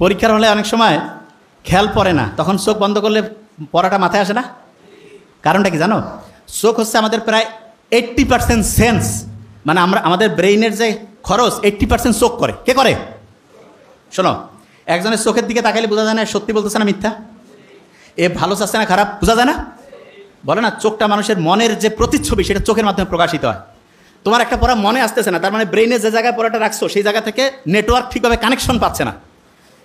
পরীক্ষার হলে অনেক সময় খেয়াল পড়ে না, তখন চোখ বন্ধ করলে পড়াটা মাথায় আসে না। কারণটা কি জানো? চোখ হচ্ছে আমাদের প্রায় 80% সেন্স, মানে আমাদের ব্রেইনের যে খরচ 80% চোখ করে। কে করে? শোনো, একজনের চোখের দিকে তাকাইলে বোঝা যায় না সত্যি বলতেছে না মিথ্যা, এ ভালো চাচ্ছে না খারাপ, বোঝা যায় না? বলে না, চোখটা মানুষের মনের যে প্রতিচ্ছবি সেটা চোখের মাধ্যমে প্রকাশিত হয়। তোমার একটা পড়া মনে আসতেছে না, তার মানে ব্রেইনে যে জায়গায় পড়াটা রাখছো সেই জায়গা থেকে নেটওয়ার্ক ঠিকভাবে কানেকশন পাচ্ছে না।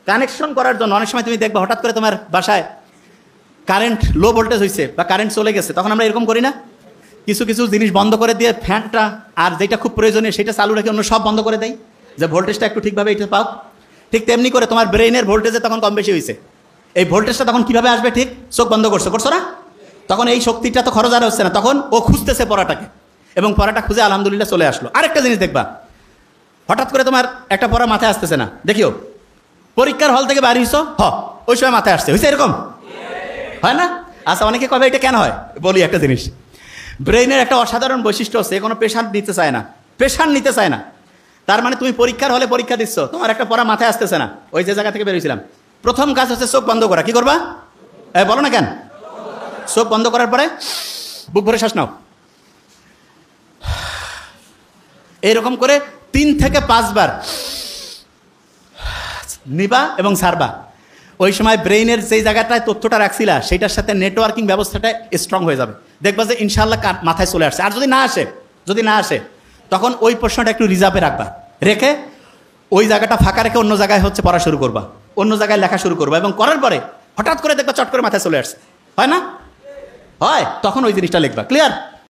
কানেকশন করার জন্য অনেক সময় তুমি দেখবে হঠাৎ করে তোমার বাসায় কারেন্ট লো ভোল্টেজ হয়েছে বা কারেন্ট চলে গেছে, তখন আমরা এরকম করি না, কিছু কিছু জিনিস বন্ধ করে দিয়ে ফ্যানটা আর যেটা খুব প্রয়োজনীয় সেটা চালু রেখে অন্য সব বন্ধ করে দেয়, যে ভোল্টেজটা একটু ঠিকভাবে এটা পাও। ঠিক তেমনি করে তোমার ব্রেইনের ভোল্টেজে তখন কম বেশি হয়েছে, এই ভোল্টেজটা তখন কীভাবে আসবে? ঠিক চোখ বন্ধ করছো না, তখন এই শক্তিটা তো খরচ আর হচ্ছে না, তখন ও খুঁজতেছে পড়াটাকে, এবং পড়াটা খুঁজে আলহামদুলিল্লাহ চলে আসলো। আরেকটা জিনিস দেখবা, হঠাৎ করে তোমার একটা পড়া মাথায় আসতেছে না, দেখিও পরীক্ষার হল থেকে বাড়ি হইছো, ওই সময় মাথায় আসছে, হয়েছে এরকম হয় না? আচ্ছা, অনেকে কবে এটা কেন হয়? বলি একটা জিনিস, ব্রেইনের একটা অসাধারণ বৈশিষ্ট্য হচ্ছে কোনো প্রেশার নিতে চায় না, প্রেশার নিতে চায় না। তার মানে তুমি পরীক্ষার হলে পরীক্ষা দিচ্ছ, তোমার একটা পড়া মাথায় আসতেছে না, ওই যে জায়গা থেকে বেরিয়েছিলাম, প্রথম কাজ হচ্ছে চোখ বন্ধ করা। কি করবা? বলো না কেন? চোখ বন্ধ করার পরে বুক ভরে শ্বাস নাও, এইরকম করে 3 থেকে 5 বার নিবা এবং ছাড়বা। ওই সময় ব্রেইনের যেই জায়গাটায় তথ্যটা রাখছিলা সেইটার সাথে নেটওয়ার্কিং ব্যবস্থাটা স্ট্রং হয়ে যাবে, দেখবা যে ইনশাআল্লাহ মাথায় চলে আসছে। আর যদি না আসে তখন ওই প্রশ্নটা একটু রিজার্ভে রাখবা, রেখে ওই জায়গাটা ফাঁকা রেখে অন্য জায়গায় হচ্ছে পড়া শুরু করবা, অন্য জায়গায় লেখা শুরু করবা, এবং করার পরে হঠাৎ করে দেখবা চট করে মাথায় চলে আসছে, হয় না? হয়, তখন ওই জিনিসটা লিখবা। ক্লিয়ার?